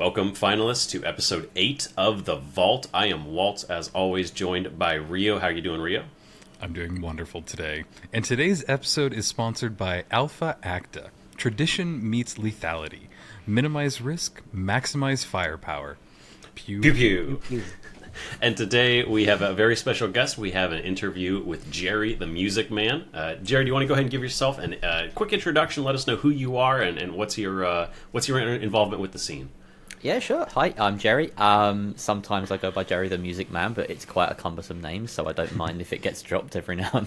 Welcome, finalists, to episode 8 of The Vault. I am Waltz, as always, joined by Rio. How are you doing, Rio? I'm doing wonderful today. And today's episode is sponsored by Alpha Acta. Tradition meets lethality. Minimize risk, maximize firepower. Pew, pew, pew. And today we have a very special guest. We have an interview with Gerry the Music Man. Gerry, do you want to go ahead and give yourself a quick introduction? Let us know who you are and what's your involvement with the scene. Yeah, sure. Hi, I'm Gerry. Sometimes I go by Gerry the Music Man, but it's quite a cumbersome name, so I don't mind if it gets dropped every now and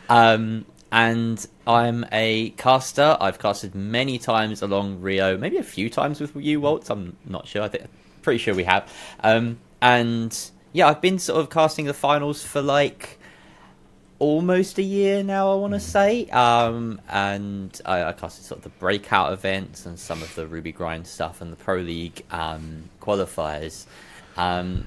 then. And I'm a caster. I've casted many times along Rio, maybe a few times with you, Waltz. I'm not sure. Pretty sure we have. And yeah, I've been sort of casting the finals for like almost a year now, I want to say. And I casted sort of the breakout events and some of the Ruby Grind stuff and the Pro League qualifiers.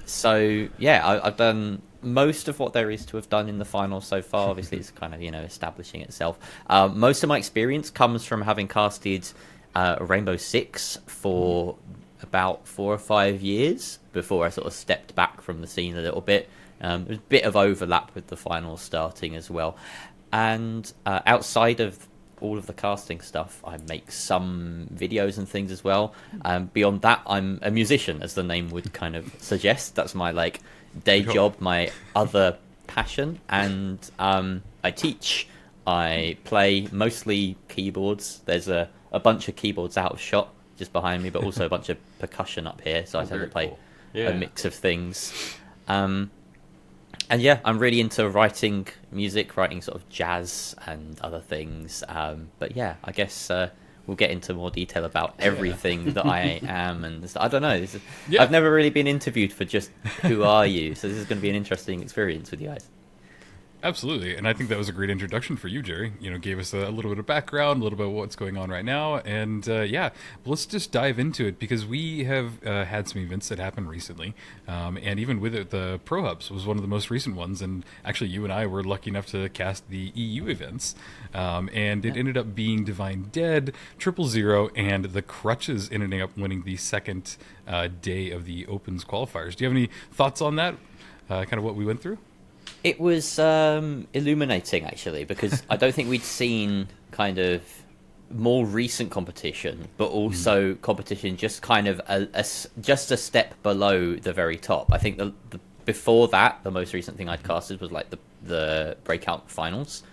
So yeah, I've done most of what there is to have done in the finals so far. Obviously, it's kind of, establishing itself. Most of my experience comes from having casted Rainbow Six for about 4 or 5 years before I sort of stepped back from the scene a little bit. There's a bit of overlap with the finals starting as well. And outside of all of the casting stuff, I make some videos and things as well. Beyond that, I'm a musician, as the name would kind of suggest. That's my day job, my other passion. And I teach. I play mostly keyboards. There's a bunch of keyboards out of shot just behind me, but also a bunch of percussion up here. So I tend to play a mix of things. And yeah, I'm really into writing music, writing sort of jazz and other things. But yeah, I guess we'll get into more detail about everything that I am. And I don't know. I've never really been interviewed for just who are you. So this is going to be an interesting experience with you guys. Absolutely, and I think that was a great introduction for you, Gerry. Gave us a little bit of background, a little bit of what's going on right now, and let's just dive into it because we have had some events that happened recently, and even with it, the Pro Hubs was one of the most recent ones, and actually you and I were lucky enough to cast the EU events, and it ended up being Divine Dead, 000, and the Crutches ending up winning the second day of the Opens qualifiers. Do you have any thoughts on that, kind of what we went through? It was illuminating, actually, because I don't think we'd seen kind of more recent competition, but also competition just kind of just a step below the very top. I think the before that, the most recent thing I'd casted was like the breakout finals,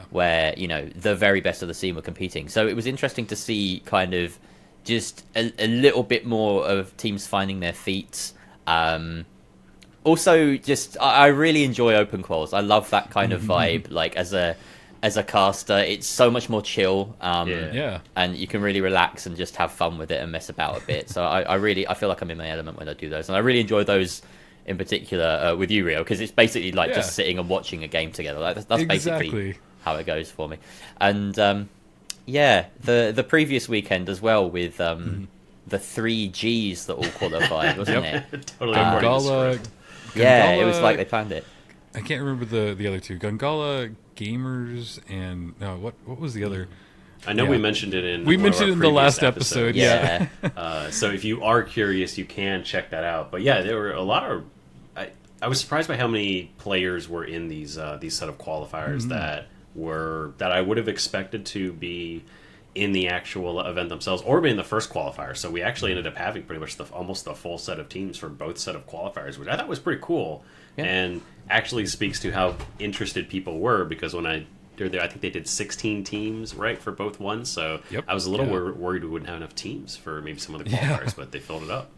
where the very best of the scene were competing. So it was interesting to see kind of just a little bit more of teams finding their feet. Also, just I really enjoy open quals. I love that kind of vibe. Like as a caster, it's so much more chill. And you can really relax and just have fun with it and mess about a bit. So I feel like I'm in my element when I do those, and I really enjoy those in particular with you, Rio, because it's basically like just sitting and watching a game together. That's basically how it goes for me. And the previous weekend as well with the 3 Gs that all qualified, wasn't it? Totally. Gungala, it was like they planned it. I can't remember the other two. Gungala Gamers and no, what was the other? I know we mentioned it in the last episode. Yeah. So if you are curious, you can check that out. But yeah, there were a lot of. I was surprised by how many players were in these set of qualifiers that I would have expected to be in the actual event themselves, or be in the first qualifier. So we actually ended up having pretty much almost the full set of teams for both set of qualifiers, which I thought was pretty cool, and actually speaks to how interested people were, because when I think they did 16 teams, right, for both ones, so I was a little worried we wouldn't have enough teams for maybe some of the qualifiers, but they filled it up.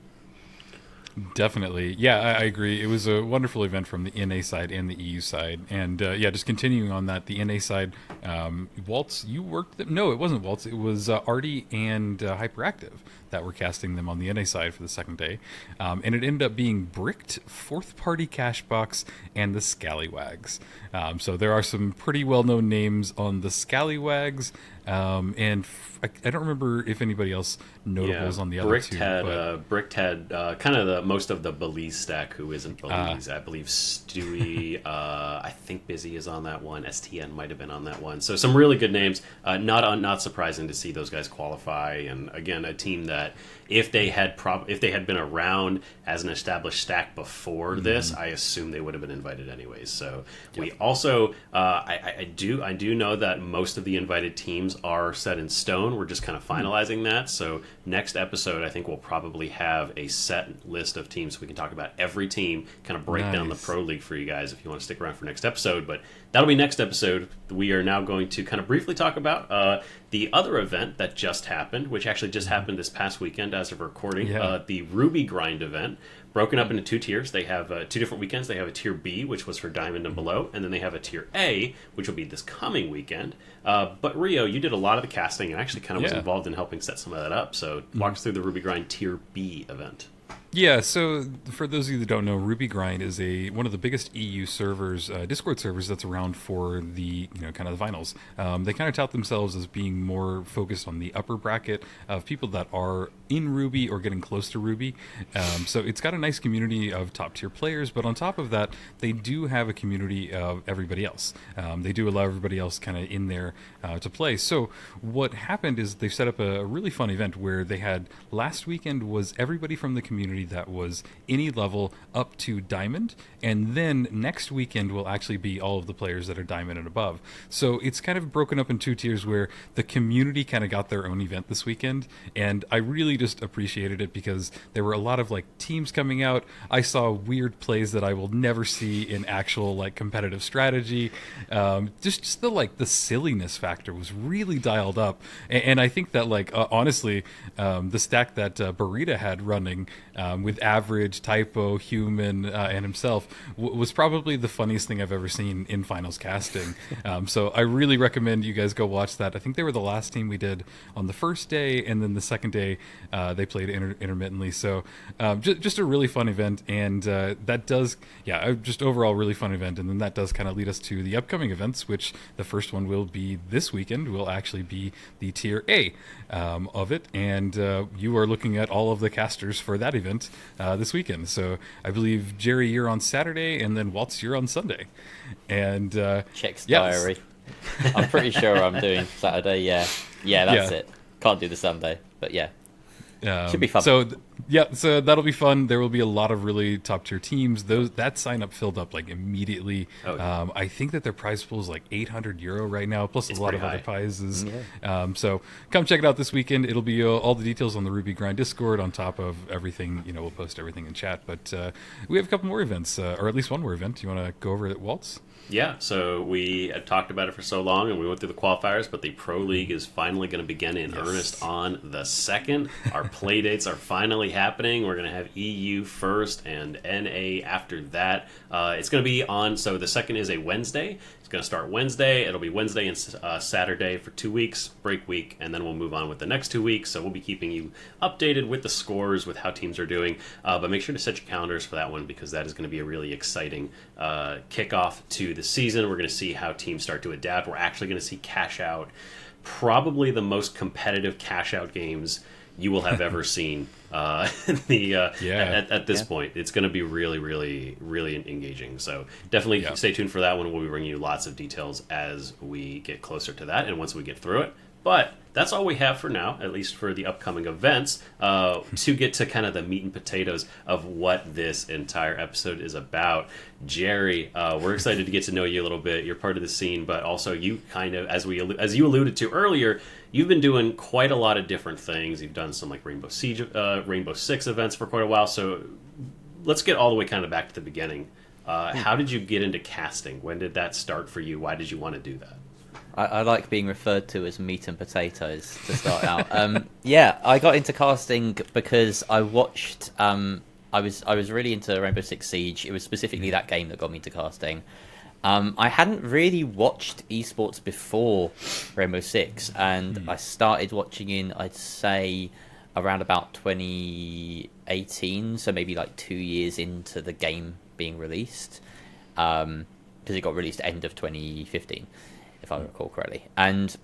Definitely. Yeah, I agree. It was a wonderful event from the NA side and the EU side. And just continuing on that, the NA side, Waltz, you worked them? No, it wasn't Waltz. It was Artie and Hyperactive that were casting them on the NA side for the second day. And it ended up being Bricked, Fourth Party Cashbox, and the Scallywags. So there are some pretty well-known names on the Scallywags. I don't remember if anybody else notables on the other two. Bricked had kind of the most of the Belize stack. Who isn't Belize? I believe Stewie. I think Busy is on that one. STN might have been on that one. So some really good names. Not surprising to see those guys qualify. And again, a team that if they had been around as an established stack before this, I assume they would have been invited anyways. So we also I do know that most of the invited teams are set in stone. We're just kind of finalizing that. So next episode, I think we'll probably have a set list of teams. We can talk about every team, kind of break down the Pro League for you guys if you want to stick around for next episode. But that'll be next episode. We are now going to kind of briefly talk about the other event that just happened, which actually just happened this past weekend as of recording, the Ruby Grind event. Broken up into two tiers. They have two different weekends. They have a tier B, which was for Diamond and below, and then they have a tier A, which will be this coming weekend. But Rio, you did a lot of the casting and actually kind of was involved in helping set some of that up. So walk us through the Ruby Grind tier B event. Yeah, so for those of you that don't know, Ruby Grind is one of the biggest EU servers, Discord servers that's around for the kind of the finals. They kind of tout themselves as being more focused on the upper bracket of people that are in Ruby or getting close to Ruby. So it's got a nice community of top tier players, but on top of that, they do have a community of everybody else. They do allow everybody else kind of in there to play. So what happened is they set up a really fun event where they had last weekend was everybody from the community that was any level up to Diamond, and then next weekend will actually be all of the players that are Diamond and above. So it's kind of broken up in two tiers where the community kind of got their own event this weekend, and I really just appreciated it because there were a lot of teams coming out. I saw weird plays that I will never see in actual competitive strategy. Just the silliness factor was really dialed up, and I think that honestly, the stack that Burrito had running with Average, Typo, Human, and himself was probably the funniest thing I've ever seen in finals casting. So I really recommend you guys go watch that. I think they were the last team we did on the first day, and then the second day they played intermittently. So just a really fun event, and that does, just overall really fun event. And then that does kind of lead us to the upcoming events, which the first one will be this weekend, will actually be the Tier A of it. And you are looking at all of the casters for that event this weekend. So I believe, Gerry, you're on Saturday, and then Waltz, you're on Sunday. And Check's diary. I'm pretty sure I'm doing Saturday. Yeah, that's it. Can't do the Sunday, but should be fun. So that'll be fun. There will be a lot of really top tier teams. That sign up filled up immediately. I think that their prize pool is €800 right now, plus a lot of other prizes. So come check it out this weekend. It'll be all the details on the Ruby Grind Discord on top of everything. We'll post everything in chat. But we have a couple more events, or at least one more event. You want to go over it, Waltz? Yeah, so we had talked about it for so long, and we went through the qualifiers, but the Pro League is finally going to begin in earnest on the 2nd. Our play dates are finally happening. We're going to have EU first and NA after that. It's going to be so the 2nd is a Wednesday. It's going to start Wednesday. It'll be Wednesday and Saturday for 2 weeks, break week, and then we'll move on with the next 2 weeks. So we'll be keeping you updated with the scores, with how teams are doing. But make sure to set your calendars for that one, because that is going to be a really exciting kickoff to the season. We're going to see how teams start to adapt. We're actually going to see cash out, probably the most competitive cash out games you will have ever seen at this point. It's going to be really, really, really engaging. So definitely stay tuned for that one. We'll be bringing you lots of details as we get closer to that and once we get through it. But that's all we have for now, at least for the upcoming events, to get to kind of the meat and potatoes of what this entire episode is about. Gerry, we're excited to get to know you a little bit. You're part of the scene, but also you kind of, as you alluded to earlier, you've been doing quite a lot of different things. You've done some Rainbow Six events for quite a while. So let's get all the way kind of back to the beginning. How did you get into casting? When did that start for you? Why did you want to do that? I like being referred to as meat and potatoes to start out. I got into casting because I watched. I was really into Rainbow Six Siege. It was specifically that game that got me into casting. I hadn't really watched esports before Rainbow Six, and I started watching in, I'd say, around about 2018, so maybe 2 years into the game being released, because it got released end of 2015. If I recall correctly. And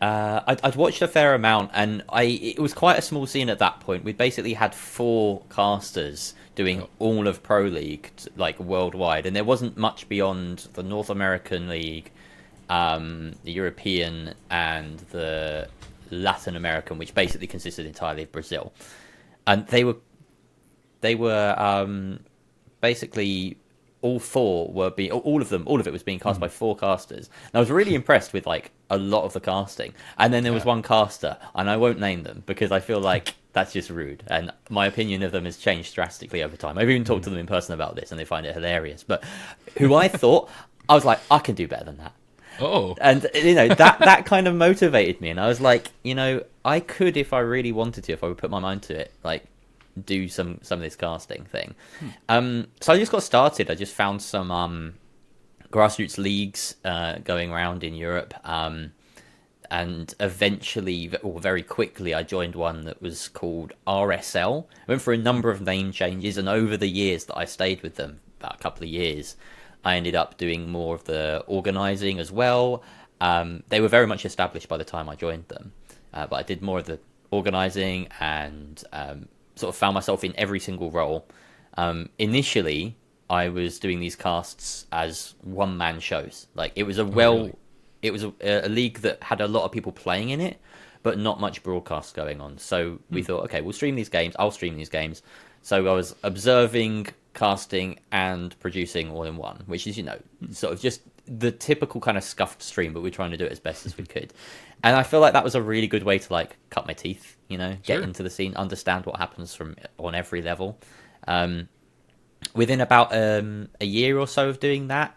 I'd watched a fair amount, and it was quite a small scene at that point. We basically had 4 casters doing all of Pro League, like worldwide, and there wasn't much beyond the North American League, the European, and the Latin American, which basically consisted entirely of Brazil. And they were basically all of it was being cast by 4 casters. And I was really impressed with like a lot of the casting. And then there was one caster, and I won't name them because I feel like that's just rude. And my opinion of them has changed drastically over time. I've even talked to them in person about this, and they find it hilarious. But who I was like, I can do better than that. Oh. And that kind of motivated me, and I was like, I could, if I really wanted to, if I would put my mind to it, like do some of this casting thing. So I just got started. I just found some grassroots leagues going around in Europe, and eventually, or very quickly, I joined one that was called RSL. I went for a number of name changes, and over the years that I stayed with them, about a couple of years, I ended up doing more of the organising as well. They were very much established by the time I joined them, but I did more of the organising and sort of found myself in every single role. Initially, I was doing these casts as one-man shows. Like it was it was a league that had a lot of people playing in it, but not much broadcast going on. So we thought, okay, we'll stream these games. I'll stream these games. So I was observing, casting, and producing all in one, which is, sort of just the typical kind of scuffed stream, but we're trying to do it as best as we could. And I feel like that was a really good way to like cut my teeth, get into the scene, understand what happens on every level. Within about a year or so of doing that,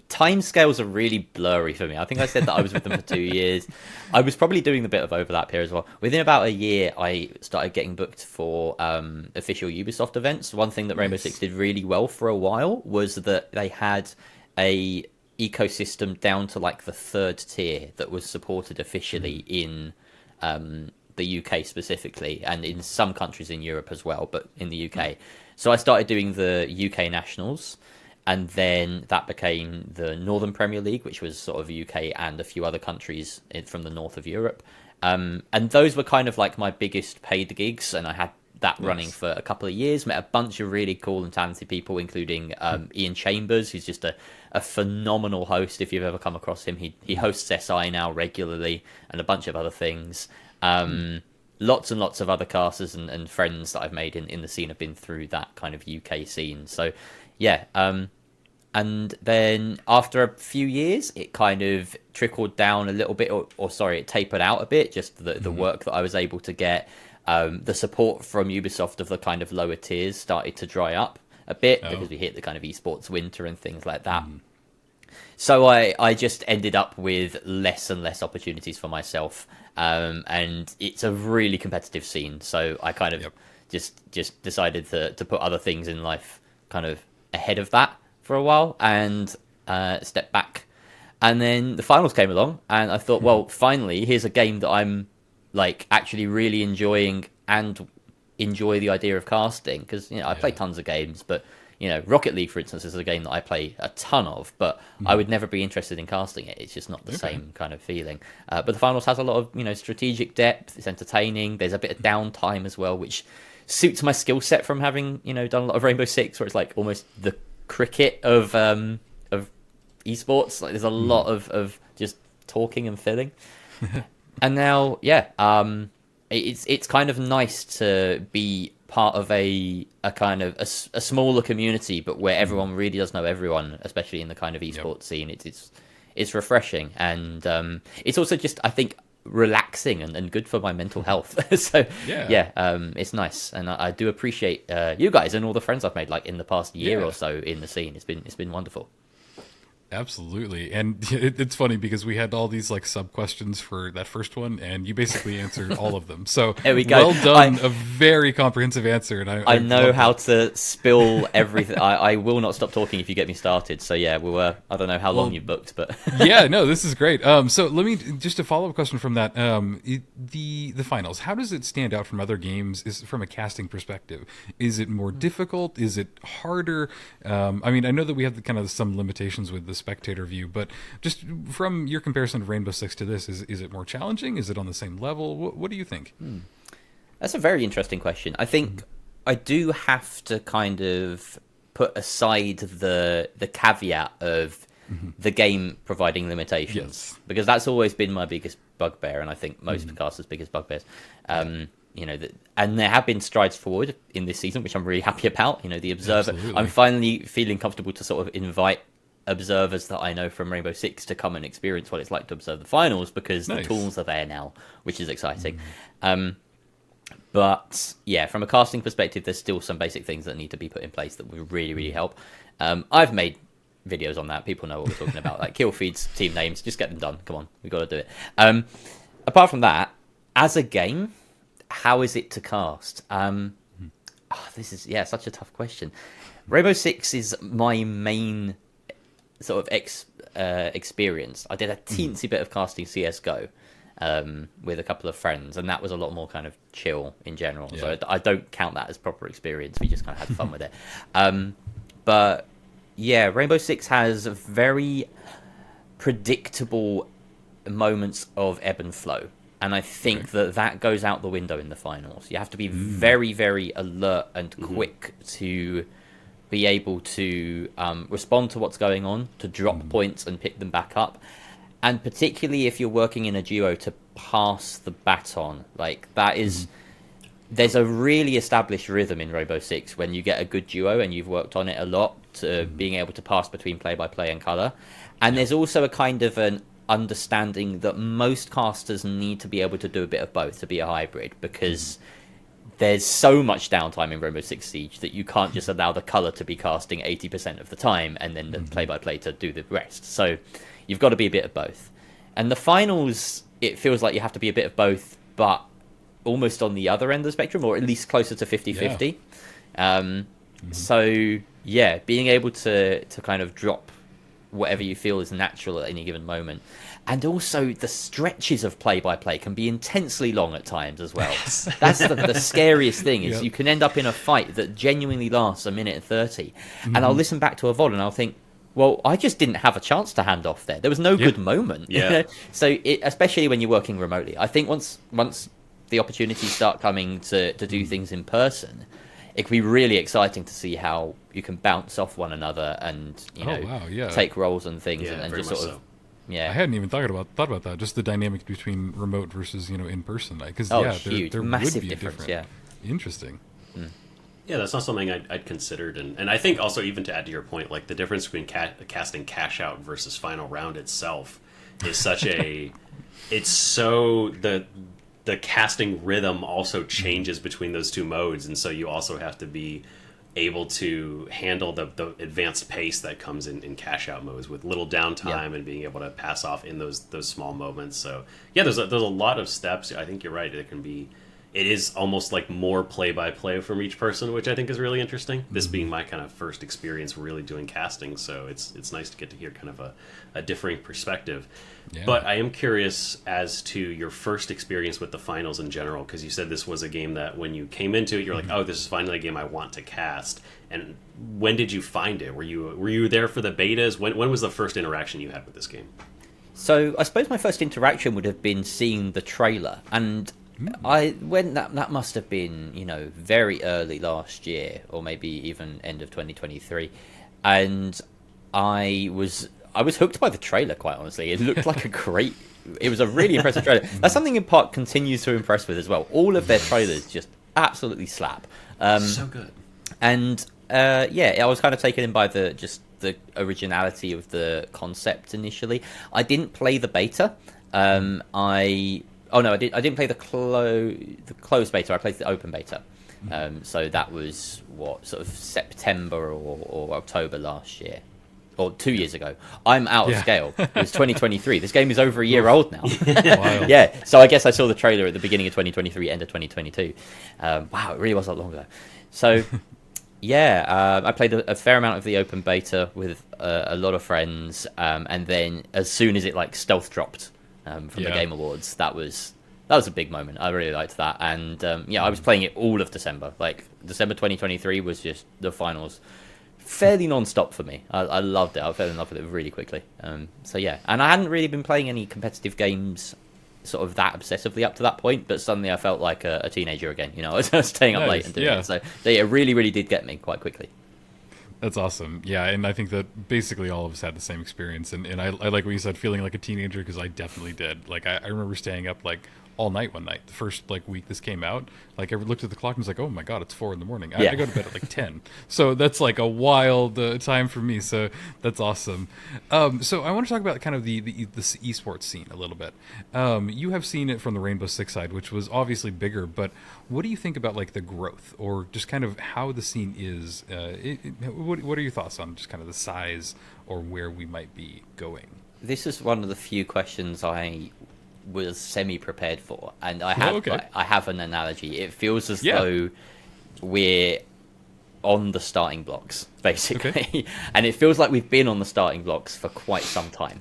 time scales are really blurry for me. I think I said that I was with them for 2 years. I was probably doing a bit of overlap here as well. Within about a year, I started getting booked for official Ubisoft events. One thing that Rainbow Six did really well for a while was that they had a ecosystem down to like the 3rd tier that was supported officially in the UK specifically, and in some countries in Europe as well, but in the UK. So I started doing the UK Nationals, and then that became the Northern Premier League, which was sort of UK and a few other countries from the north of Europe. And those were kind of like my biggest paid gigs, and I had that running for a couple of years. Met a bunch of really cool and talented people, including Ian Chambers, who's just a phenomenal host. If you've ever come across him, he hosts SI now regularly, and a bunch of other things. Lots and lots of other casters and friends that I've made in the scene have been through that kind of UK scene. So yeah, and then after a few years, it kind of trickled down a little bit, it tapered out a bit, just the work that I was able to get. The support from Ubisoft of the kind of lower tiers started to dry up a bit because we hit the kind of esports winter and things like that. So I just ended up with less and less opportunities for myself. And it's a really competitive scene. So I kind of just decided to put other things in life kind of ahead of that for a while and step back. And then the finals came along, and I thought, well, finally, here's a game that I'm like actually really enjoying and enjoy the idea of casting, because I play tons of games, but Rocket League, for instance, is a game that I play a ton of, but I would never be interested in casting it. It's just not the same kind of feeling. But the finals has a lot of strategic depth. It's entertaining. There's a bit of downtime as well, which suits my skill set from having done a lot of Rainbow Six, where it's like almost the cricket of esports. Like there's a lot of just talking and filling. And now, it's kind of nice to be part of a kind of a smaller community, but where everyone really does know everyone, especially in the kind of esports scene. It's refreshing, and it's also just, I think, relaxing and good for my mental health. So it's nice, and I do appreciate you guys and all the friends I've made like in the past year or so in the scene. It's been wonderful. Absolutely. And it's funny because we had all these like sub questions for that first one, and you basically answered all of them. So there we go. Well done. A very comprehensive answer. And I know how to spill everything. I will not stop talking if you get me started. So yeah, I don't know how long you booked, but yeah, no, this is great. So let me just a follow-up question from that. The finals, how does it stand out from other games from a casting perspective? Is it more difficult? Is it harder? I mean, I know that we have kind of some limitations with the spectator view. But just from your comparison of Rainbow Six to this, is it more challenging? Is it on the same level? What do you think? That's a very interesting question. I think I do have to kind of put aside the caveat of the game providing limitations, because that's always been my biggest bugbear, and I think most casters' biggest bugbears. And there have been strides forward in this season, which I'm really happy about. The observer, Absolutely. I'm finally feeling comfortable to sort of invite observers that I know from Rainbow Six to come and experience what it's like to observe the finals, because the tools are there now, which is exciting. But yeah, from a casting perspective, there's still some basic things that need to be put in place that would really, really help. I've made videos on that. People know what we're talking about, like kill feeds, team names. Just get them done. Come on, we've got to do it. Apart from that, as a game, how is it to cast? This is such a tough question. Rainbow Six is my main sort of experience. I did a teensy bit of casting CS:GO with a couple of friends, and that was a lot more kind of chill in general. So I don't count that as proper experience. We just kind of had fun with it. But yeah, Rainbow Six has very predictable moments of ebb and flow. And I think that goes out the window in the finals. You have to be very, very alert and quick to be able to respond to what's going on, to drop points and pick them back up. And particularly if you're working in a duo, to pass the baton. Like, that is... There's a really established rhythm in Rainbow Six when you get a good duo and you've worked on it a lot, to being able to pass between play-by-play and colour. And there's also a kind of an understanding that most casters need to be able to do a bit of both to be a hybrid, because there's so much downtime in Rainbow Six Siege that you can't just allow the colour to be casting 80% of the time and then the play-by-play to do the rest. So you've got to be a bit of both. And the finals, it feels like you have to be a bit of both, but almost on the other end of the spectrum, or at least closer to 50-50. So yeah, being able to kind of drop whatever you feel is natural at any given moment. And also the stretches of play-by-play can be intensely long at times as well. That's the scariest thing, is you can end up in a fight that genuinely lasts 1:30. And I'll listen back to a VOD and I'll think, well, I just didn't have a chance to hand off there. There was no good moment. So especially when you're working remotely, I think once the opportunities start coming to do things in person, it can be really exciting to see how you can bounce off one another and take roles and things, and just sort of I hadn't even thought about that. Just the dynamic between remote versus in person, because huge, there massive would be difference. Interesting. Yeah, that's not something I'd considered, and I think also, even to add to your point, like the difference between casting cash out versus final round itself is such a it's so the casting rhythm also changes between those two modes, and so you also have to be able to handle the advanced pace that comes in cash out modes with little downtime and being able to pass off in those small moments. So yeah, there's a lot of steps. I think you're right. It is almost like more play-by-play from each person, which I think is really interesting. This being my kind of first experience really doing casting, so it's nice to get to hear kind of a differing perspective. Yeah. But I am curious as to your first experience with the finals in general, because you said this was a game that when you came into it, you're like, oh, this is finally a game I want to cast. And when did you find it? Were you there for the betas? When was the first interaction you had with this game? So I suppose my first interaction would have been seeing the trailer, and that must have been very early last year, or maybe even end of 2023, and I was hooked by the trailer, quite honestly. It looked like it was a really impressive trailer. That's something in part continues to impress with as well. All of their trailers just absolutely slap. So good. And I was kind of taken in by the originality of the concept initially. I didn't play the beta. I didn't play the closed beta. I played the open beta. So that was sort of September or October last year, or 2 years ago. I'm out of scale. It was 2023. This game is over a year old now. So I guess I saw the trailer at the beginning of 2023, end of 2022. Wow, it really was that long ago. So I played a fair amount of the open beta with a lot of friends, and then as soon as it stealth dropped from the Game Awards, that was a big moment. I really liked that, and I was playing it all of December. December 2023 was just the finals fairly non-stop for me. I loved it. I fell in love with it really quickly. So yeah, and I hadn't really been playing any competitive games sort of that obsessively up to that point, but suddenly I felt like a teenager again. You know, I was staying up late and doing it. So it really, really did get me quite quickly. That's awesome. Yeah, and I think that basically all of us had the same experience. And I like what you said, feeling like a teenager, because I definitely did. Like, I remember staying up, like, all night one night. The first, like, week this came out, like, I looked at the clock and was like, oh my god, it's 4 in the morning. I go to bed at, like, 10. So that's, like, a wild time for me. So that's awesome. So I want to talk about kind of the esports scene a little bit. You have seen it from the Rainbow Six side, which was obviously bigger, but what do you think about, like, the growth, or just kind of how the scene is? What are your thoughts on just kind of the size or where we might be going? This is one of the few questions I was semi-prepared for, and I have an analogy. It feels as though we're on the starting blocks, basically, and it feels like we've been on the starting blocks for quite some time.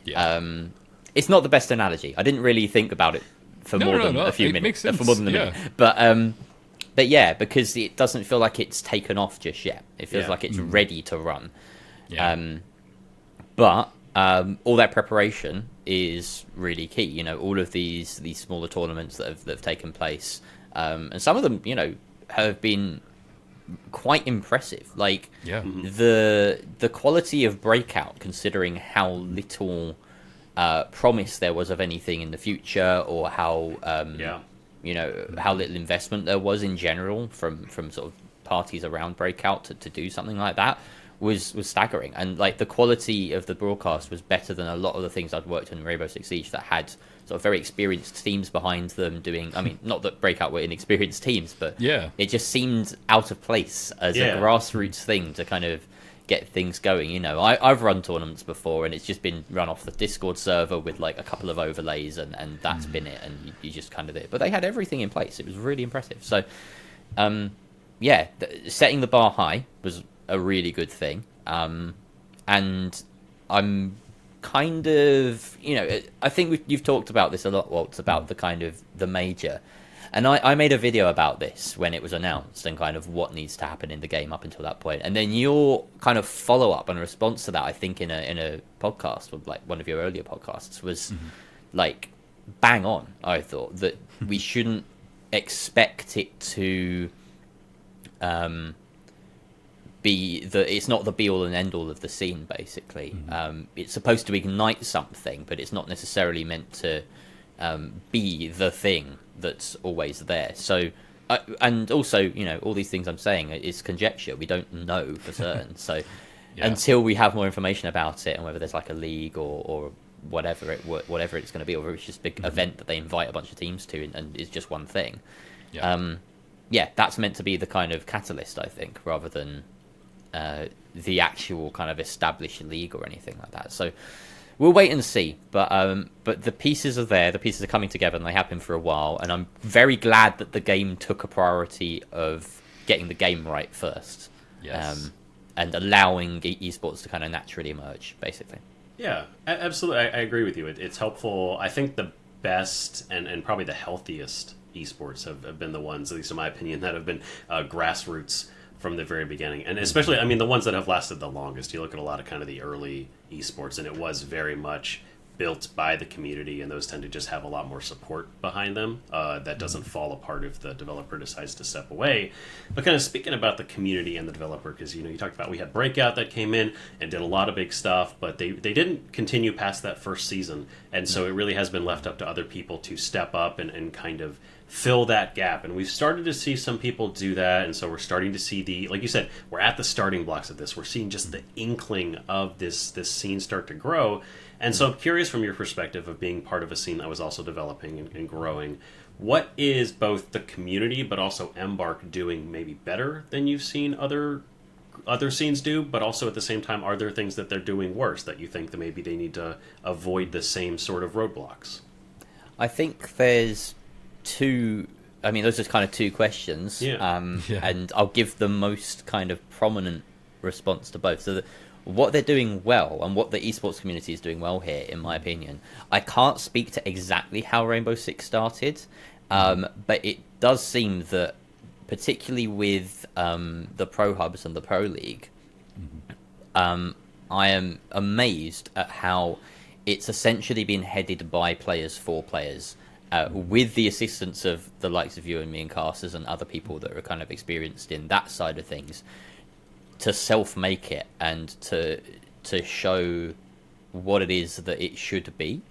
It's not the best analogy. I didn't really think about it for more than a few minutes. For more than a minute. But yeah, because it doesn't feel like it's taken off just yet. It feels like it's ready to run. But all that preparation is really key. You know, all of these smaller tournaments that have taken place, and some of them, you know, have been quite impressive. Like the quality of Breakout, considering how little promise there was of anything in the future, or how you know, how little investment there was in general from sort of parties around Breakout to do something like that, was staggering. And like the quality of the broadcast was better than a lot of the things I'd worked on in Rainbow Six Siege that had sort of very experienced teams behind them doing, I mean, not that Breakout were inexperienced teams, but it just seemed out of place as a grassroots thing to kind of get things going. You know, I've run tournaments before, and it's just been run off the Discord server with like a couple of overlays, and that's been it, and you just kind of did it. But they had everything in place. It was really impressive. So setting the bar high was a really good thing, and I'm kind of, you know, I think you've talked about this a lot, Waltz, about the kind of the major, and I made a video about this when it was announced and kind of what needs to happen in the game up until that point, and then your kind of follow up and response to that, I think in a podcast, or like one of your earlier podcasts, was like bang on. I thought that we shouldn't expect it to it's not the be all and end all of the scene, basically. It's supposed to ignite something, but it's not necessarily meant to be the thing that's always there. So and also, you know, all these things I'm saying is conjecture. We don't know for certain. So until we have more information about it, and whether there's like a league or whatever it's going to be, or it's just a big event that they invite a bunch of teams to, and it's just one thing, that's meant to be the kind of catalyst, I think, rather than the actual kind of established league or anything like that. So we'll wait and see. But the pieces are there. The pieces are coming together, and they have been for a while. And I'm very glad that the game took a priority of getting the game right first, and allowing esports to kind of naturally emerge, basically. Yeah, absolutely. I agree with you. It's helpful. I think the best and probably the healthiest esports have been the ones, at least in my opinion, that have been grassroots from the very beginning. And especially, I mean, the ones that have lasted the longest. You look at a lot of kind of the early esports, and it was very much built by the community, and those tend to just have a lot more support behind them. That doesn't fall apart if the developer decides to step away. But kind of speaking about the community and the developer, because, you know, you talked about, we had Breakout that came in and did a lot of big stuff, but they didn't continue past that first season. And so it really has been left up to other people to step up and kind of fill that gap. And we've started to see some people do that, and so we're starting to see like you said, we're at the starting blocks of this. We're seeing just the inkling of this scene start to grow. And so I'm curious, from your perspective of being part of a scene that was also developing and growing, what is both the community but also Embark doing maybe better than you've seen other scenes do, but also at the same time, are there things that they're doing worse that you think that maybe they need to avoid the same sort of roadblocks? I think there's those are kind of two questions, and I'll give the most kind of prominent response to both. So what they're doing well, and what the esports community is doing well here, in my opinion, I can't speak to exactly how Rainbow Six started, but it does seem that, particularly with the Pro Hubs and the Pro League, I am amazed at how it's essentially been headed by players for players, with the assistance of the likes of you and me and casters and other people that are kind of experienced in that side of things, to self-make it and to show what it is that it should be.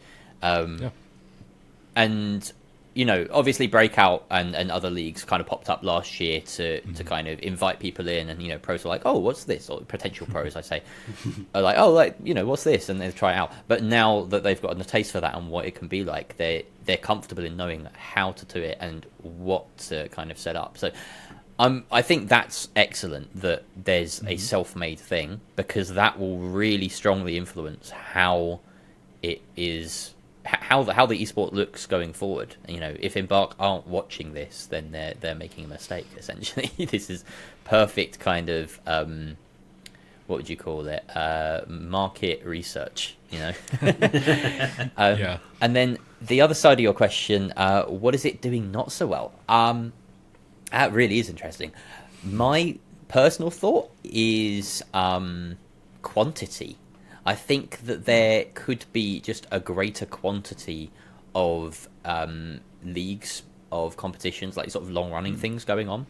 And you know, obviously Breakout and other leagues kind of popped up last year to kind of invite people in, and you know, pros are like, oh, what's this? Or potential pros, I say, are like, oh, like, you know, what's this? And they try it out. But now that they've gotten a taste for that and what it can be like, they're comfortable in knowing how to do it and what to kind of set up. So I think that's excellent that there's a self-made thing, because that will really strongly influence how it is, how the esport looks going forward. You know, if Embark aren't watching this, then they're making a mistake, essentially. This is perfect kind of what would you call it, market research, you know. And then the other side of your question, what is it doing not so well? That really is interesting. My personal thought is quantity. I think that there could be just a greater quantity of leagues, of competitions, like sort of long-running things going on.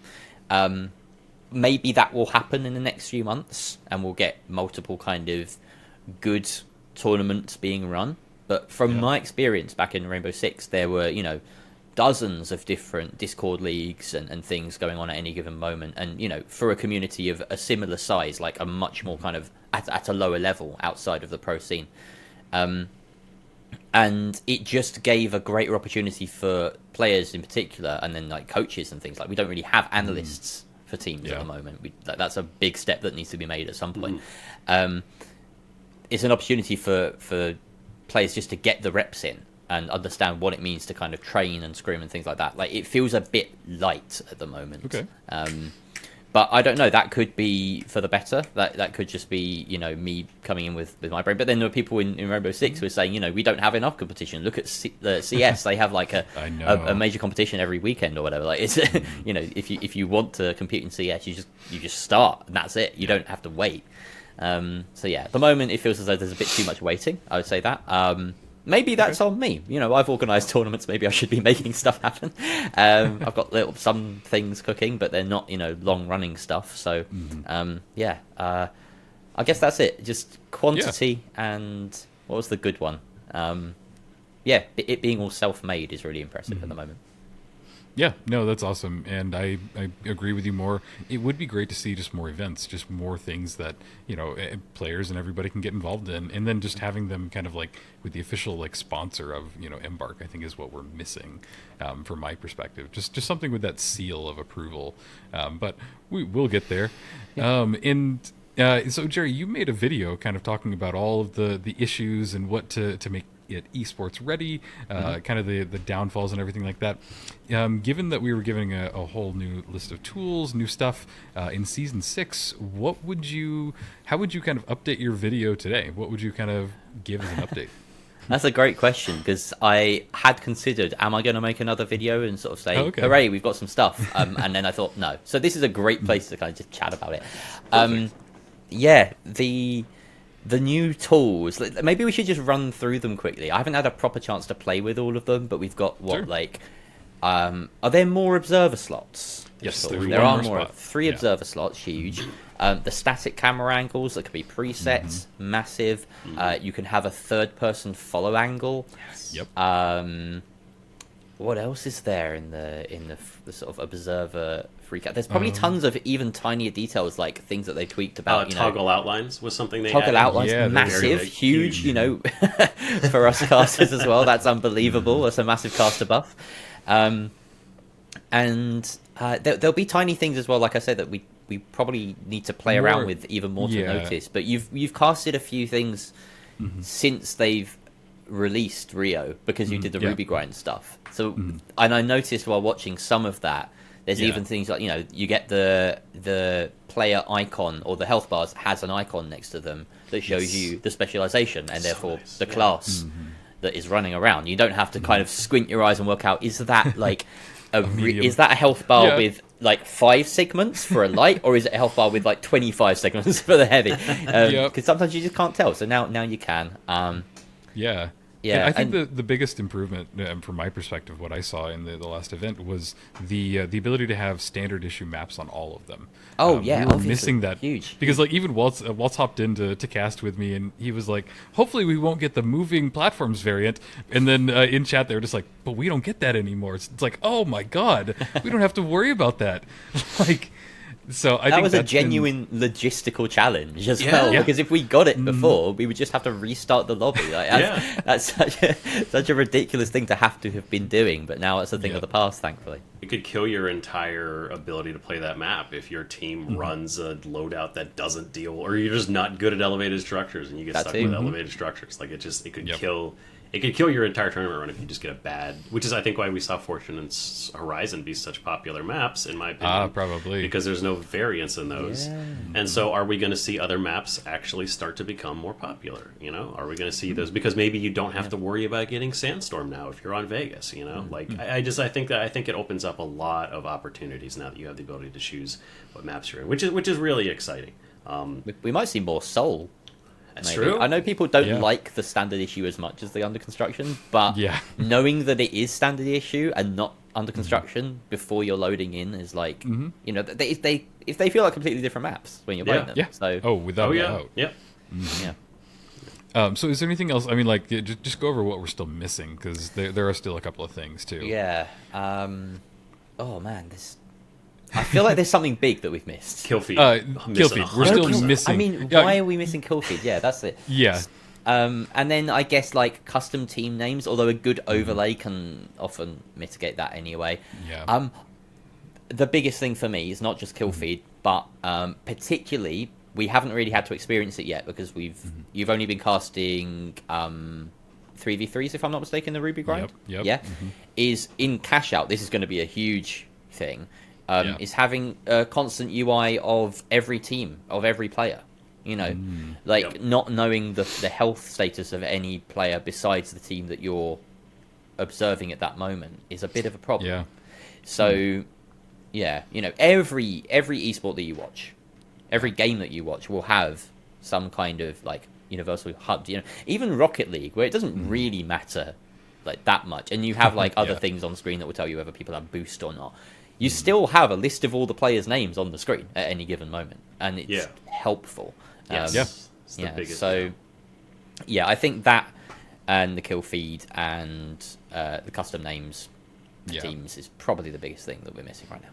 Maybe that will happen in the next few months, and we'll get multiple kind of good tournaments being run. But from my experience back in Rainbow Six, there were, you know, dozens of different Discord leagues and things going on at any given moment. And, you know, for a community of a similar size, like a much more kind of at a lower level outside of the pro scene. And it just gave a greater opportunity for players in particular, and then like coaches and things. Like, we don't really have analysts for teams at the moment. That's a big step that needs to be made at some point. It's an opportunity for players just to get the reps in and understand what it means to kind of train and scrim and things like that. Like, it feels a bit light at the moment. Okay. But I don't know, that could be for the better. That could just be, you know, me coming in with my brain. But then there are people in Rainbow Six who are saying, you know, we don't have enough competition. Look at the CS. They have like a major competition every weekend or whatever. Like, it's you know, if you want to compete in CS, you just start, and that's it. You don't have to wait. So yeah, at the moment it feels as though there's a bit too much waiting. I would say that. Maybe that's on me. You know, I've organised tournaments. Maybe I should be making stuff happen. I've got some things cooking, but they're not, you know, long-running stuff. So, I guess that's it. Just quantity and what was the good one? It being all self-made is really impressive at the moment. Yeah, no, that's awesome, and I agree with you more. It would be great to see just more events, just more things that, you know, players and everybody can get involved in, and then just having them kind of like with the official like sponsor of, you know, Embark, I think is what we're missing from my perspective. Just something with that seal of approval, but we'll get there. So Gerry, you made a video kind of talking about all of the issues and what to make it esports ready, kind of the downfalls and everything like that. Given that we were giving a whole new list of tools, new stuff in season 6, how would you kind of update your video today? What would you kind of give as an update? That's a great question, because I had considered, am I going to make another video and sort of say, hooray, we've got some stuff, and then I thought no. So this is a great place to kind of just chat about it. The new tools, maybe we should just run through them quickly. I haven't had a proper chance to play with all of them, but we've got are there more observer slots? Yes, there are more. 3 observer slots, huge. The static camera angles that could be presets, massive. You can have a third-person follow angle. Yes. Yep. What else is there in the sort of observer freak out? There's probably tons of even tinier details, like things that they tweaked about. Toggle outlines was something they toggle added. Outlines, massive, huge. You know, for us casters as well. That's unbelievable. That's a massive caster buff. And there'll be tiny things as well. Like I said, that we probably need to play around with even more to notice. But you've casted a few things since they've released Rio, because you did the Ruby grind stuff. So and I noticed while watching some of that, there's even things like, you know, you get the player icon, or the health bars has an icon next to them that shows you the specialization and therefore the class that is running around. You don't have to kind of squint your eyes and work out, is that like medium. Is that a health bar Yeah. with like 5 segments for a light, or is it a health bar with like 25 segments for the heavy? Because sometimes you just can't tell. So now you can. Yeah. Yeah, And I think the biggest improvement from my perspective, what I saw in the last event, was the ability to have standard issue maps on all of them. Oh, yeah, we were obviously. missing that Huge. because like even Waltz hopped in to cast with me, and he was like, "Hopefully we won't get the moving platforms variant." And then in chat they were just like, "But we don't get that anymore." It's like, oh my god, we don't have to worry about that. Like. So I that think was a that's been- genuine logistical challenge as Yeah. well. Yeah. Because if we got it before, we would just have to restart the lobby. Like, that's such a ridiculous thing to have been doing. But now it's a thing Yeah. of the past, thankfully. It could kill your entire ability to play that map if your team runs a loadout that doesn't deal, or you're just not good at elevated structures and you get That stuck too. with elevated structures. Like it could Yep. kill. It could kill your entire tournament run if you just get a bad. Which is, I think, why we saw Fortune and Horizon be such popular maps, in my opinion. Probably. Because there's no variance in those. Yeah. And so, are we going to see other maps actually start to become more popular? You know, are we going to see those? Because maybe you don't have to worry about getting Sandstorm now if you're on Vegas. You know, like I think it opens up a lot of opportunities now that you have the ability to choose what maps you're in, which is really exciting. We might see more Soul. That's Maybe. true. I know people don't Yeah. like the standard issue as much as the under construction, but Yeah. knowing that it is standard issue and not under construction before you're loading in is like, you know, if they feel like completely different maps when you're playing them. Yeah. So Without Oh a yeah, doubt. yeah. yeah. So is there anything else? I mean, like, just go over what we're still missing, because there are still a couple of things too. Yeah. Oh man, I feel like there's something big that we've missed. Killfeed. Killfeed. We're still missing. I mean, Yeah. why are we missing Killfeed? Yeah, that's it. Yeah. And then I guess like custom team names, although a good overlay can often mitigate that anyway. Yeah. The biggest thing for me is not just Killfeed, but particularly we haven't really had to experience it yet because you've only been casting 3v3s if I'm not mistaken, the Ruby grind. Yep. Yeah, is in cash out. This is going to be a huge thing. Yeah. Is having a constant UI of every team, of every player. You know, like not knowing the health status of any player besides the team that you're observing at that moment is a bit of a problem. Yeah. So, yeah, you know, every esport that you watch, every game that you watch will have some kind of like universal hub. You know, even Rocket League, where it doesn't really matter like that much, and you have like other Yeah. things on screen that will tell you whether people have boost or not. You still have a list of all the players' names on the screen at any given moment, and it's helpful. Yes. Yeah. It's the biggest. So, yeah, I think that and the kill feed and the custom names teams is probably the biggest thing that we're missing right now.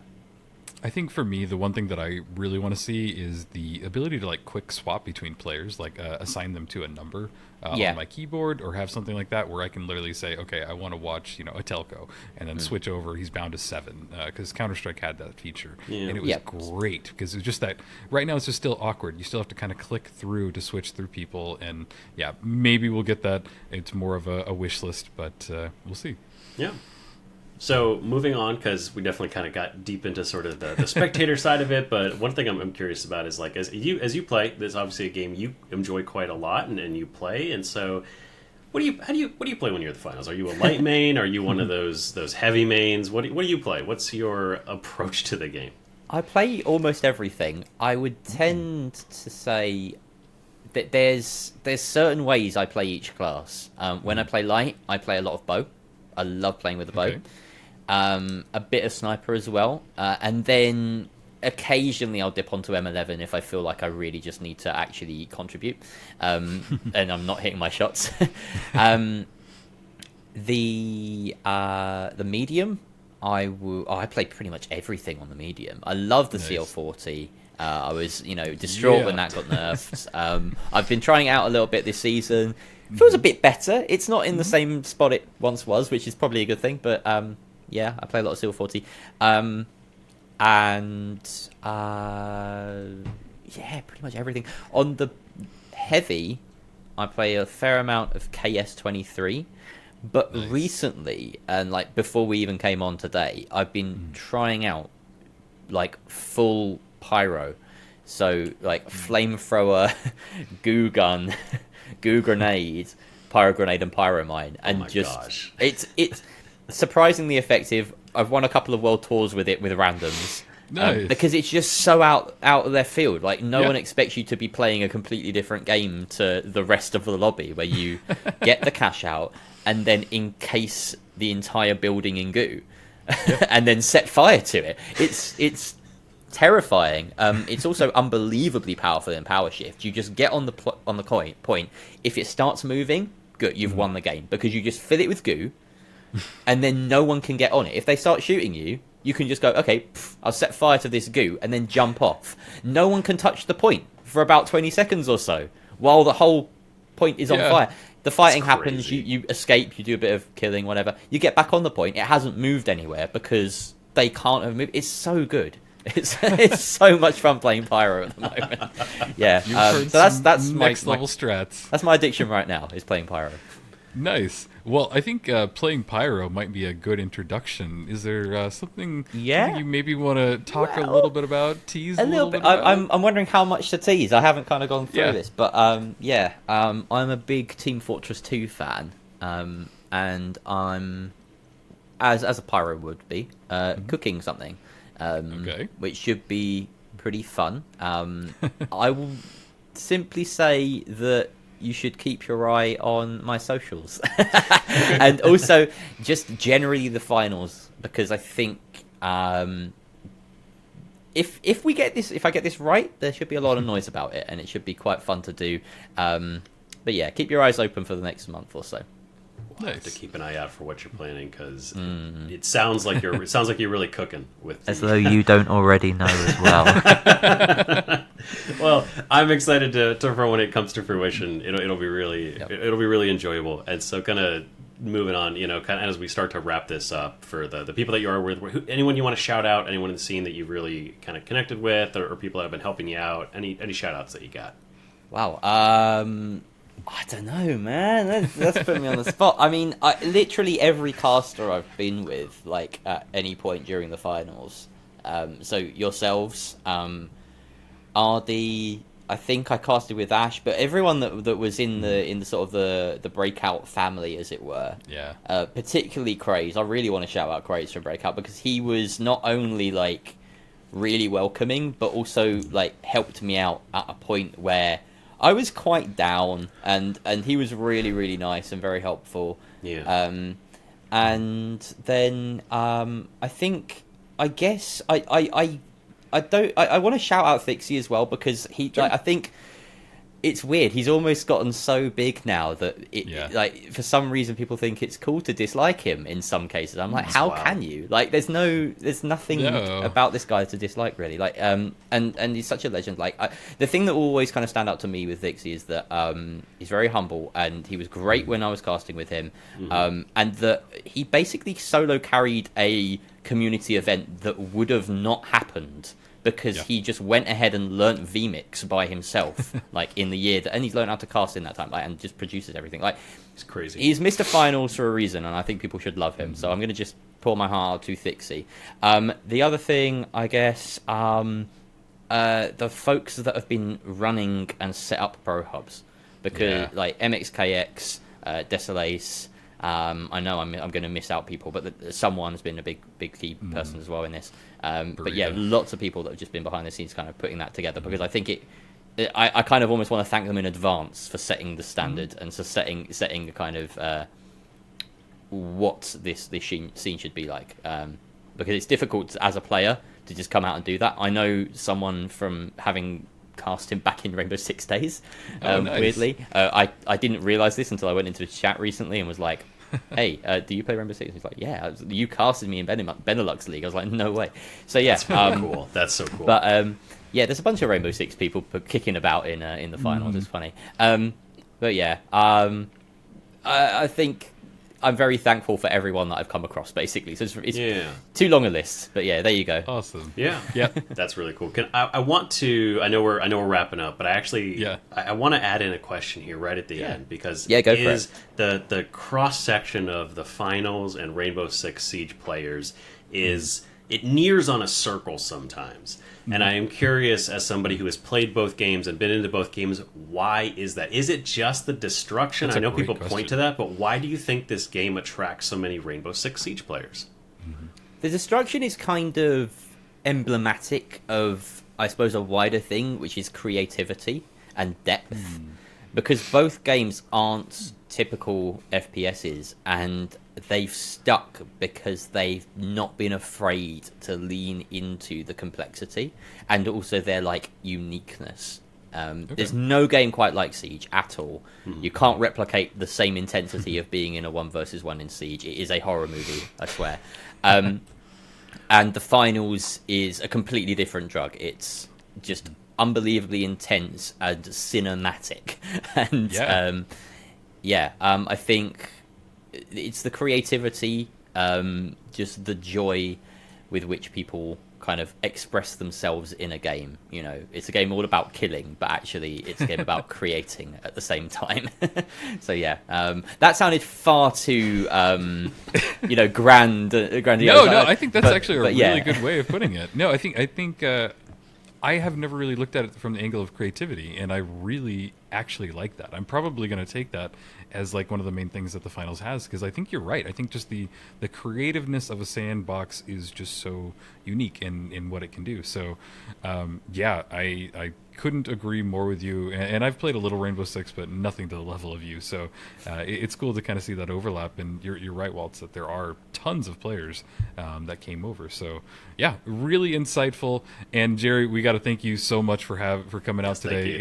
I think for me, the one thing that I really want to see is the ability to like quick swap between players, like assign them to a number on my keyboard, or have something like that where I can literally say, okay, I want to watch, a telco, and then switch over. He's bound to 7 because Counter-Strike had that feature, and it was great because it was just that. Right now, it's just still awkward. You still have to kind of click through to switch through people, and maybe we'll get that. It's more of a wish list, but we'll see. Yeah. So moving on, because we definitely kind of got deep into sort of the spectator side of it, but one thing I'm curious about is like as you play, there's obviously a game you enjoy quite a lot and you play, and so what do you play when you're at the finals? Are you a light main? Are you one of those heavy mains? What do you play? What's your approach to the game? I play almost everything. I would tend to say that there's certain ways I play each class. When I play light, I play a lot of bow. I love playing with the bow. Okay. A bit of sniper as well, and then occasionally I'll dip onto M11 if I feel like I really just need to actually contribute, and I'm not hitting my shots. The medium, I play pretty much everything on the medium. I love the CL40. I was distraught when that got nerfed. I've been trying it out a little bit this season. Feels a bit better. It's not in the same spot it once was, which is probably a good thing, but yeah, I play a lot of Seal 40. And yeah, pretty much everything. On the heavy, I play a fair amount of KS23. But recently, and like before we even came on today, I've been trying out like full pyro. So like flamethrower, goo gun, goo grenade, pyro grenade, and pyro mine, and my just gosh. it's surprisingly effective. I've won a couple of world tours with it with randoms. Nice. Because it's just so out of their field. Like, no Yeah. one expects you to be playing a completely different game to the rest of the lobby, where you get the cash out and then encase the entire building in goo, and then set fire to it. It's terrifying. It's also unbelievably powerful in power shift. You just get on the point. If it starts moving, good, you've won the game, because you just fill it with goo, and then no one can get on it. If they start shooting you, you can just go, okay, I'll set fire to this goo, and then jump off. No one can touch the point for about 20 seconds or so, while the whole point is on fire. The fighting happens, you escape, you do a bit of killing, whatever. You get back on the point, it hasn't moved anywhere, because they can't have moved. It's so good. It's so much fun playing Pyro at the moment. Yeah, so that's my next level strats. That's my addiction right now, is playing Pyro. Nice. Well, I think playing Pyro might be a good introduction. Is there something you maybe want to talk a little bit about, tease a little bit about? I'm wondering how much to tease. I haven't kind of gone through this, but I'm a big Team Fortress 2 fan, and I'm, as a Pyro would be, cooking something, which should be pretty fun. I will simply say that you should keep your eye on my socials, and also just generally the finals, because I think if I get this right, there should be a lot of noise about it, and it should be quite fun to do. But yeah, keep your eyes open for the next month or so. We'll have to keep an eye out for what you're planning, because it sounds like you're really cooking with. As though you don't already know as well. Well, I'm excited to for when it comes to fruition. It'll be really enjoyable. And so, kind of moving on, kind of as we start to wrap this up, for the people that you are with, anyone you want to shout out, anyone in the scene that you've really kind of connected with, or people that have been helping you out, any shout outs that you got? Wow. I don't know, man. That's putting me on the spot. I mean, literally every caster I've been with, like, at any point during the finals. So yourselves, RD, I think I casted with Ash, but everyone that was in the sort of the breakout family, as it were. Yeah. Particularly Craze. I really want to shout out Craze for breakout, because he was not only like really welcoming, but also like helped me out at a point where I was quite down, and he was really, really nice and very helpful. Yeah. And then I guess I want to shout out Thixie as well, because I think it's weird. He's almost gotten so big now that like, for some reason people think it's cool to dislike him in some cases. I'm like, how can you? Like, there's nothing about this guy to dislike, really. Like, and he's such a legend. Like, the thing that will always kind of stand out to me with Thixie is that he's very humble, and he was great when I was casting with him, and that he basically solo carried a community event that would have not happened, because he just went ahead and learnt vMix by himself, like, in the year and he's learned how to cast in that time, like, and just produces everything. Like, it's crazy. He's Mr. Finals for a reason, and I think people should love him. So I'm going to just pour my heart out to Thixie. The other thing, I guess, the folks that have been running and set up Pro Hubs, because like MXKX, Desolace. I know I'm going to miss out people, but someone's been a big key person as well in this. But yeah, lots of people that have just been behind the scenes kind of putting that together, because I think I kind of almost want to thank them in advance for setting the standard and for setting the kind of what this scene should be like. Because it's difficult as a player to just come out and do that. I know someone from having cast him back in Rainbow Six Days, nice. weirdly. I didn't realise this until I went into the chat recently and was like, hey, do you play Rainbow Six? He's like, yeah, you casted me in Benelux League. I was like, no way. So yeah, that's really cool. That's so cool. But yeah, there's a bunch of Rainbow Six people kicking about in the finals. It's funny. But yeah, I think I'm very thankful for everyone that I've come across, basically. So it's too long a list, but yeah, there you go. Awesome. Yeah. That's really cool. I want to. I know we're wrapping up, but I actually I want to add in a question here right at the end, because go for it. The cross section of the finals and Rainbow Six Siege players is it nears on a circle sometimes. And I am curious, as somebody who has played both games and been into both games, why is that? Is it just the destruction? I know people point to that, but why do you think this game attracts so many Rainbow Six Siege players? The destruction is kind of emblematic of, I suppose, a wider thing, which is creativity and depth. Because both games aren't typical FPSs, and they've stuck because they've not been afraid to lean into the complexity and also their like uniqueness. There's no game quite like Siege at all. You can't replicate the same intensity of being in a 1 versus 1 in Siege. It is a horror movie, I swear. And the finals is a completely different drug. It's just unbelievably intense and cinematic. And I think it's the creativity, just the joy with which people kind of express themselves in a game. You know, it's a game all about killing, but actually it's a game about creating at the same time. So that sounded far too grandiose. No, I think that's actually a really good way of putting it. No, I think I have never really looked at it from the angle of creativity, and I really actually like that. I'm probably going to take that as like one of the main things that the finals has, because I think you're right. I think just the creativeness of a sandbox is just so unique in what it can do. So I couldn't agree more with you. And I've played a little Rainbow Six, but nothing to the level of you. So it's cool to kind of see that overlap. And you're right, Waltz, that there are tons of players that came over. So yeah, really insightful. And Gerry, we got to thank you so much for coming out today.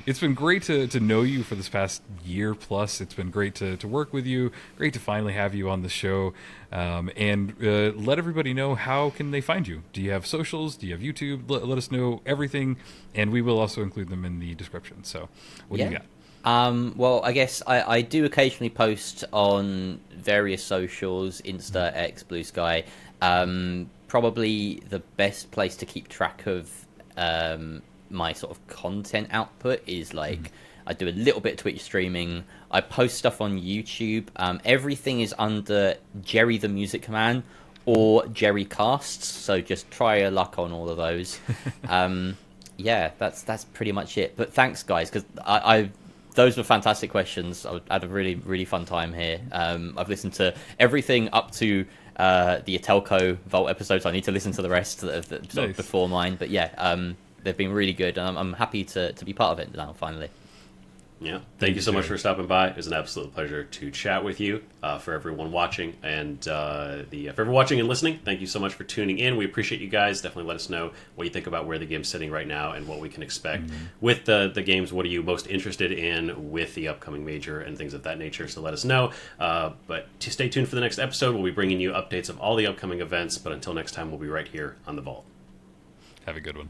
It's been great to know you for this past year plus. It's been great to work with you. Great to finally have you on the show. And let everybody know, how can they find you? Do you have socials? Do you have YouTube? Let us know everything, and we will also include them in the description. So what do you got? Well, I guess I do occasionally post on various socials, Insta, X, Blue Sky. Probably the best place to keep track of my sort of content output is like I do a little bit of Twitch streaming. I post stuff on YouTube. Everything is under GerryTheMusicMan or Gerry Casts. So just try your luck on all of those. That's pretty much it. But thanks, guys, because I those were fantastic questions. I had a really, really fun time here. I've listened to everything up to the Atelco Vault episodes. I need to listen to the rest sort of before mine. But they've been really good, and I'm happy to be part of it now, finally. Yeah, thank you so much for stopping by. It was an absolute pleasure to chat with you. For everyone watching and for everyone watching and listening, thank you so much for tuning in. We appreciate you guys. Definitely let us know what you think about where the game's sitting right now and what we can expect with the games. What are you most interested in with the upcoming major and things of that nature? So let us know. But to stay tuned for the next episode. We'll be bringing you updates of all the upcoming events. But until next time, we'll be right here on The Vault. Have a good one.